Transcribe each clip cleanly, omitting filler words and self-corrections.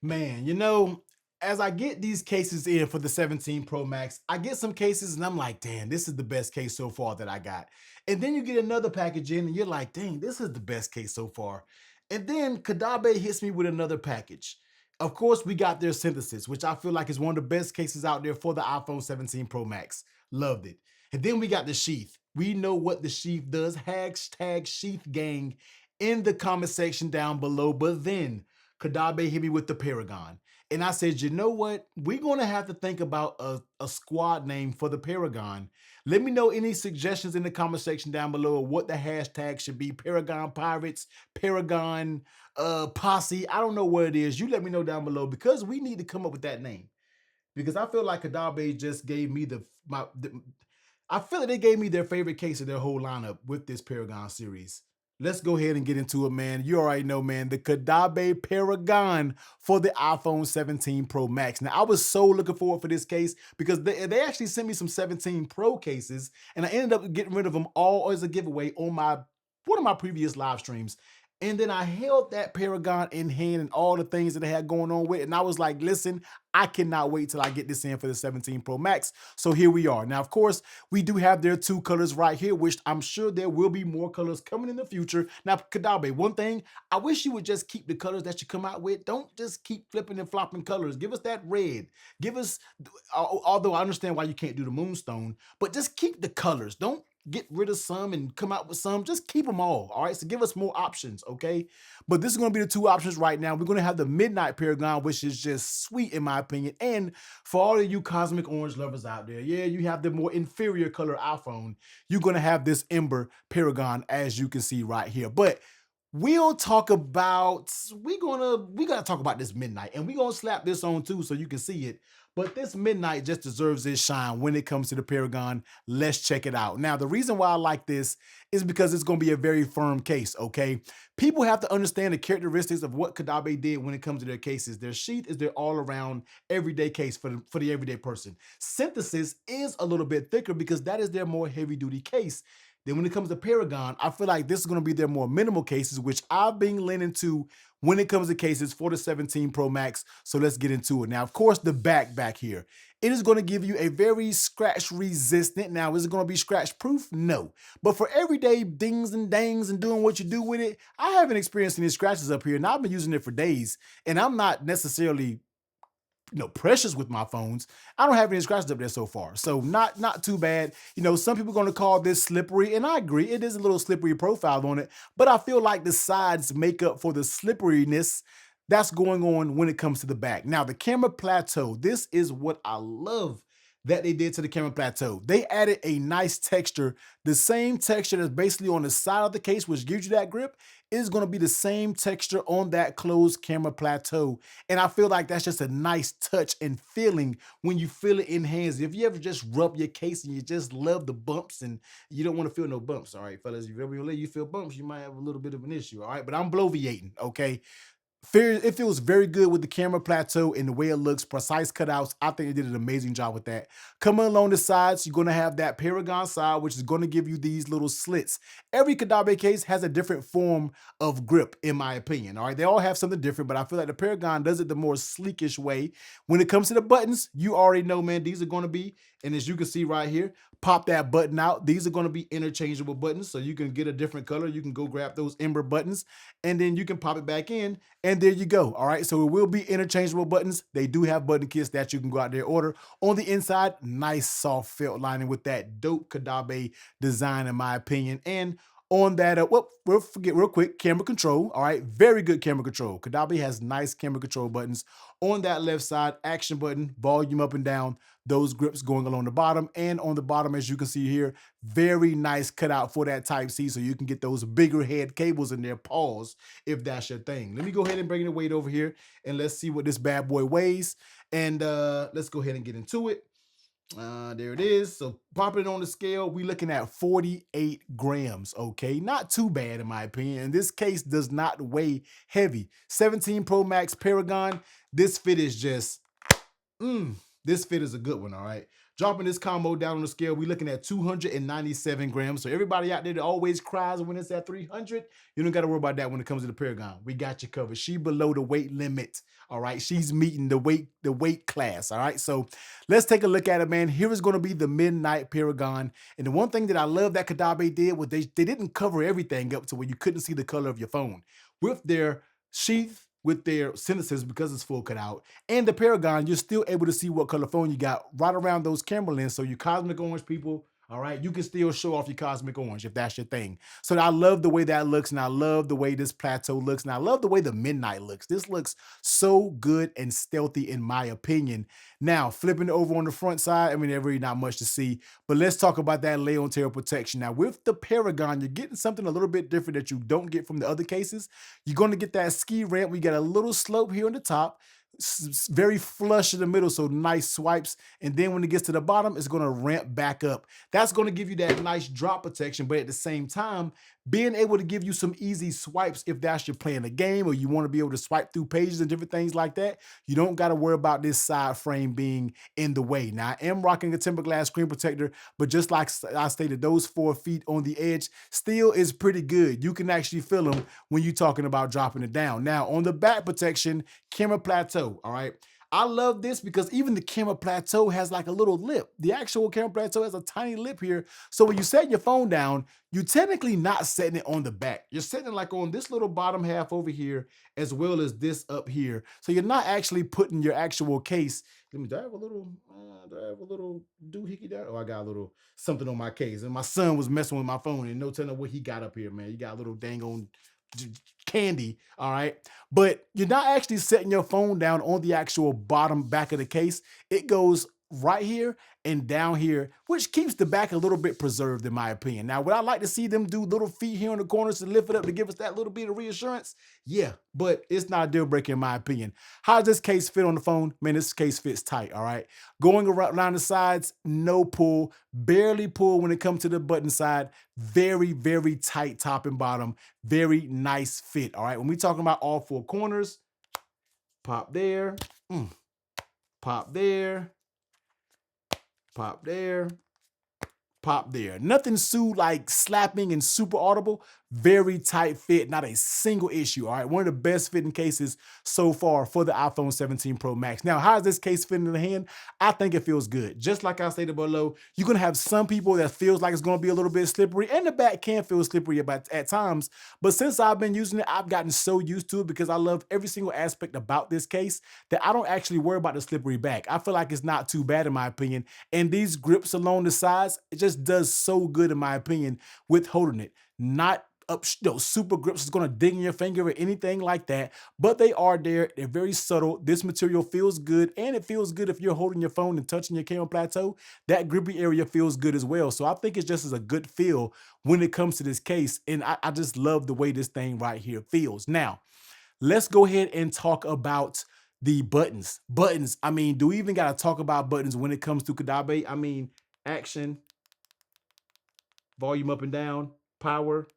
Man, as I get these cases in for the 17 Pro Max, I get some cases and I'm like, damn, this is the best case so far that I got. And then you get another package in and you're like, dang, this is the best case so far. And then Caudabe hits me with another package. Of course, we got their synthesis, which I feel like is one of the best cases out there for the iPhone 17 Pro Max. Loved it. And then we got the sheath. We know what the sheath does. Hashtag sheath gang in the comment section down below. But then Caudabe hit me with the Paragon. And I said, you know what? We're going to have to think about a squad name for the Paragon. Let me know any suggestions in the comment section down below of what the hashtag should be. Paragon Pirates, Paragon Posse. I don't know what it is. You let me know down below because we need to come up with that name. Because I feel like Caudabe just gave me I feel like they gave me their favorite case of their whole lineup with this Paragon series. Let's go ahead and get into it, man. You already know, man, the Caudabe Paragon for the iPhone 17 Pro Max. Now, I was so looking forward for this case because they actually sent me some 17 Pro cases, and I ended up getting rid of them all as a giveaway on one of my previous live streams. And then I held that Paragon in hand and all the things that they had going on with it. And I was like, listen, I cannot wait till I get this in for the 17 Pro Max. So here we are. Now, of course, we do have their two colors right here, which I'm sure there will be more colors coming in the future. Now, Caudabe, one thing, I wish you would just keep the colors that you come out with. Don't just keep flipping and flopping colors. Give us that red. Give us, although I understand why you can't do the moonstone, but just keep the colors. Don't get rid of some and come out with some. Just keep them all right? So give us more options, okay? But this is going to be the two options right now. We're going to have the Midnight Paragon, which is just sweet in my opinion. And for all of you cosmic orange lovers out there, yeah, you have the more inferior color iPhone. You're going to have this Ember Paragon, as you can see right here. But we'll talk about, we gotta talk about this Midnight, and we're gonna slap this on too so you can see it. But this Midnight just deserves its shine when it comes to the Paragon. Let's check it out. Now, the reason why I like this is because it's going to be a very firm case, okay? People have to understand the characteristics of what Caudabe did when it comes to their cases. Their sheath is their all-around everyday case for the everyday person. Synthesis is a little bit thicker because that is their more heavy-duty case. Then when it comes to Paragon, I feel like this is going to be their more minimal cases, which I've been leaning to when it comes to cases for the 17 Pro Max. So let's get into it. Now, of course, the back here, it is going to give you a very scratch resistant. Now, is it going to be scratch proof? No. But for everyday dings and dangs and doing what you do with it, I haven't experienced any scratches up here, and I've been using it for days. And I'm not necessarily precious with my phones. I don't have any scratches up there so far. So not too bad. Some people are going to call this slippery, and I agree. It is a little slippery profile on it, but I feel like the sides make up for the slipperiness that's going on when it comes to the back. Now, the camera plateau, this is what I love that they did to the camera plateau. They added a nice texture. The same texture that's basically on the side of the case, which gives you that grip, is going to be the same texture on that closed camera plateau. And I feel like that's just a nice touch and feeling when you feel it in hands. If you ever just rub your case and you just love the bumps and you don't want to feel no bumps, all right, fellas, if you ever let you feel bumps, you might have a little bit of an issue, all right? But I'm bloviating, okay? It feels very good with the camera plateau and the way it looks, precise cutouts. I think they did an amazing job with that. Coming along the sides, you're going to have that Paragon side, which is going to give you these little slits. Every Caudabe case has a different form of grip, in my opinion. All right, they all have something different, but I feel like the Paragon does it the more sleekish way. When it comes to the buttons, you already know, man, these are going to be, and as you can see right here, pop that button out. These are going to be interchangeable buttons, so you can get a different color. You can go grab those Ember buttons, and then you can pop it back in, and there you go. All right, so it will be interchangeable buttons. They do have button kits that you can go out there order. On the inside, nice soft felt lining with that dope Caudabe design, in my opinion. And on that, we'll forget real quick, camera control. All right, very good camera control. Caudabe has nice camera control buttons. On that left side, action button, volume up and down, those grips going along the bottom. And on the bottom, as you can see here, very nice cutout for that Type-C, so you can get those bigger head cables in there, pause, if that's your thing. Let me go ahead and bring the weight over here, and let's see what this bad boy weighs. And let's go ahead and get into it. There it is. So popping it on the scale, we're looking at 48 grams. Okay, not too bad in my opinion. And this case does not weigh heavy. 17 Pro Max Paragon. This fit is just, this fit is a good one. All right. Dropping this combo down on the scale, we're looking at 297 grams. So everybody out there that always cries when it's at 300, you don't got to worry about that when it comes to the Paragon. We got you covered. She below the weight limit. All right. She's meeting the weight class. All right. So let's take a look at it, man. Here is going to be the Midnight Paragon. And the one thing that I love that Caudabe did was they didn't cover everything up to where you couldn't see the color of your phone. With their sheath, with their synthesis, because it's full cut out, and the Paragon, you're still able to see what color phone you got right around those camera lenses. So you cosmic orange people, all right, you can still show off your cosmic orange if that's your thing. So I love the way that looks, and I love the way this plateau looks, and I love the way the Midnight looks. This looks so good and stealthy in my opinion. Now, flipping over on the front side, I mean, there's really not much to see, but let's talk about that lay on tail protection. Now, with the Paragon, you're getting something a little bit different that you don't get from the other cases. You're going to get that ski ramp. We got a little slope here on the top, very flush in the middle, so nice swipes. And then when it gets to the bottom, it's going to ramp back up. That's going to give you that nice drop protection, but at the same time, being able to give you some easy swipes if that's you're playing a game or you want to be able to swipe through pages and different things like that. You don't got to worry about this side frame being in the way. Now, I am rocking a tempered glass screen protector, but just like I stated, those 4 feet on the edge still is pretty good. You can actually feel them when you're talking about dropping it down. Now, on the back protection, camera plateau, all right? I love this because even the camera plateau has like a little lip. The actual camera plateau has a tiny lip here. So when you set your phone down, you're technically not setting it on the back. You're setting it like on this little bottom half over here, as well as this up here. So you're not actually putting your actual case. Do I have a little doohickey there? Oh, I got a little something on my case. And my son was messing with my phone and no telling what he got up here, man. You got a little dang on candy, all right? But you're not actually setting your phone down on the actual bottom back of the case. It goes right here and down here, which keeps the back a little bit preserved in my opinion. Now, would I like to see them do little feet here in the corners to lift it up to give us that little bit of reassurance? Yeah, but it's not a deal breaker in my opinion. How does this case fit on the phone? Man, this case fits tight, all right? Going around the sides, no pull, barely pull when it comes to the button side. Very, very tight top and bottom. Very nice fit, all right? When we talking about all 4 corners, pop there, pop there, pop there, pop there. Nothing like slapping and super audible. Very tight fit, not a single issue. All right, one of the best fitting cases so far for the iPhone 17 Pro Max. Now, how does this case fit in the hand? I think it feels good. Just like I stated below, you're gonna have some people that feels like it's gonna be a little bit slippery, and the back can feel slippery at times. But since I've been using it, I've gotten so used to it because I love every single aspect about this case that I don't actually worry about the slippery back. I feel like it's not too bad in my opinion. And these grips along the sides, it just does so good in my opinion with holding it. Not up, super grips is going to dig in your finger or anything like that, but they are there. They're very subtle. This material feels good, and it feels good if you're holding your phone and touching your camera plateau. That grippy area feels good as well. So I think it's just as a good feel when it comes to this case, and I just love the way this thing right here feels. Now, let's go ahead and talk about the buttons. Buttons, I mean, do we even got to talk about buttons when it comes to Caudabe? I mean, action, volume up and down, power.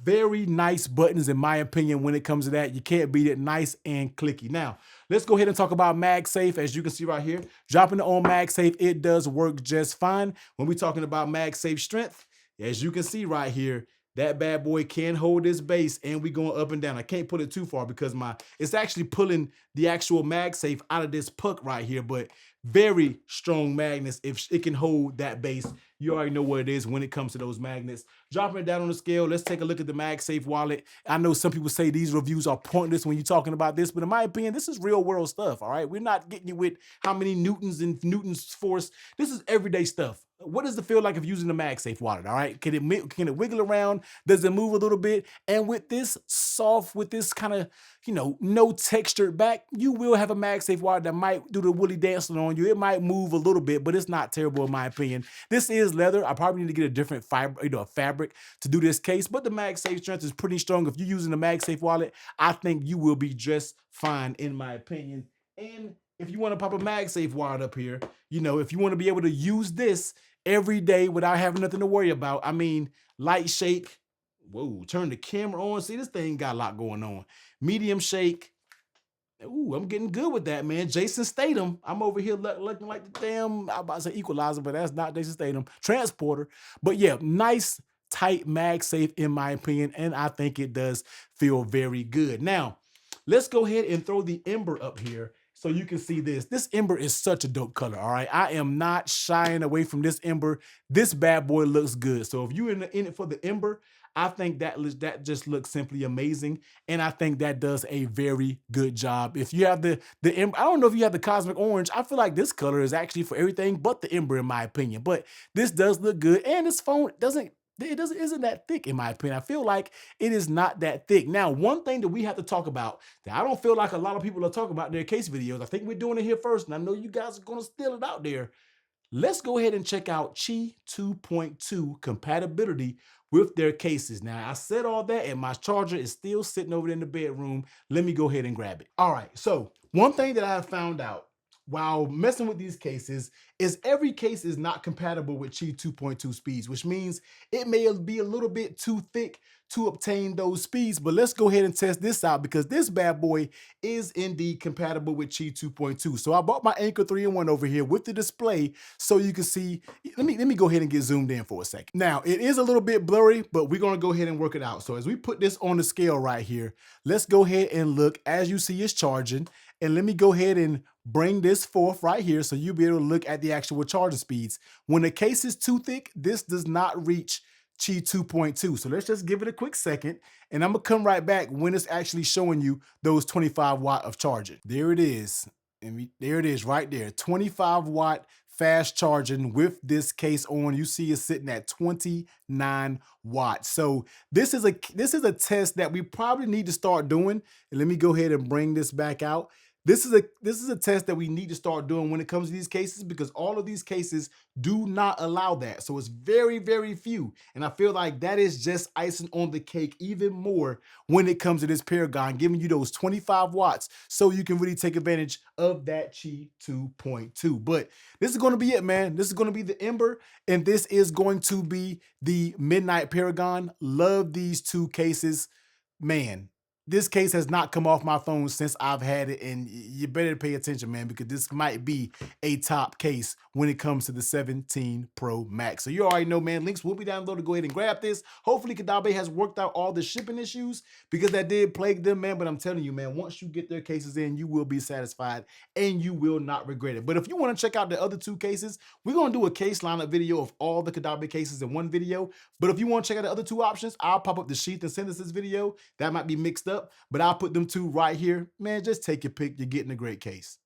Very nice buttons in my opinion when it comes to that. You can't beat it. Nice and clicky. Now, let's go ahead and talk about MagSafe. As you can see right here, dropping it on MagSafe, it does work just fine. When we're talking about MagSafe strength, as you can see right here, that bad boy can hold this base, and we going up and down. I can't put it too far because it's actually pulling the actual MagSafe out of this puck right here, but very strong magnets. If it can hold that base, you already know what it is when it comes to those magnets. Dropping it down on the scale, let's take a look at the MagSafe wallet. I know some people say these reviews are pointless when you're talking about this, but in my opinion, this is real world stuff, all right? We're not getting you with how many newtons and newtons force. This is everyday stuff. What does it feel like if using the MagSafe wallet, all right? Can it wiggle around? Does it move a little bit? And with this soft, with this kind of, no textured back, you will have a MagSafe wallet that might do the woolly dancing on you. It might move a little bit, but it's not terrible in my opinion. This is leather. I probably need to get a different fiber, a fabric to do this case, but the MagSafe strength is pretty strong. If you're using the MagSafe wallet, I think you will be just fine in my opinion. And if you want to pop a MagSafe wallet up here, if you want to be able to use this every day without having nothing to worry about, I mean, light shake, whoa, turn the camera on. See, this thing got a lot going on. Medium shake, Ooh, I'm getting good with that, man. Jason Statham. I'm over here looking like the damn, I'm about to say equalizer, but that's not Jason Statham. Transporter. But yeah, nice, tight MagSafe in my opinion. And I think it does feel very good. Now, let's go ahead and throw the Ember up here so you can see this. This Ember is such a dope color, all right? I am not shying away from this Ember. This bad boy looks good. So if you're in it for the Ember, I think that just looks simply amazing. And I think that does a very good job. If you have the Ember, I don't know if you have the Cosmic Orange. I feel like this color is actually for everything but the Ember in my opinion. But this does look good. And this phone isn't that thick in my opinion. I feel like it is not that thick. Now, one thing that we have to talk about that I don't feel like a lot of people are talking about in their case videos. I think we're doing it here first, and I know you guys are gonna steal it out there. Let's go ahead and check out Qi 2.2 compatibility with their cases. Now, I said all that, and my charger is still sitting over there in the bedroom. Let me go ahead and grab it. All right, so one thing that I have found out while messing with these cases is every case is not compatible with Qi 2.2 speeds, which means it may be a little bit too thick to obtain those speeds. But let's go ahead and test this out because this bad boy is indeed compatible with Qi 2.2. So I bought my Anchor 3-in-1 over here with the display so you can see. Let me go ahead and get zoomed in for a second. Now, it is a little bit blurry, but we're gonna go ahead and work it out. So as we put this on the scale right here, let's go ahead and look. As you see, it's charging. And let me go ahead and bring this forth right here so you'll be able to look at the actual charging speeds. When the case is too thick, this does not reach Qi 2.2. So let's just give it a quick second, and I'm gonna come right back when it's actually showing you those 25 watt of charging. There it is. And there it is right there, 25 watt fast charging with this case on. You see it's sitting at 29 watts. So this is a test that we probably need to start doing. And let me go ahead and bring this back out. This is a test that we need to start doing when it comes to these cases because all of these cases do not allow that. So it's very, very few. And I feel like that is just icing on the cake even more when it comes to this Paragon, giving you those 25 watts so you can really take advantage of that Qi 2.2. But this is going to be it, man. This is going to be the Ember, and this is going to be the Midnight Paragon. Love these two cases. Man, this case has not come off my phone since I've had it, and you better pay attention, man, because this might be a top case when it comes to the 17 Pro Max. So you already know, man, links will be down below to go ahead and grab this. Hopefully Caudabe has worked out all the shipping issues because that did plague them, man, but I'm telling you, man, once you get their cases in, you will be satisfied and you will not regret it. But if you want to check out the other two cases, we're going to do a case lineup video of all the Caudabe cases in one video. But if you want to check out the other two options, I'll pop up the Sheath and Synthesis video. That might be mixed up, but I'll put them two right here. Man, just take your pick. You're getting a great case.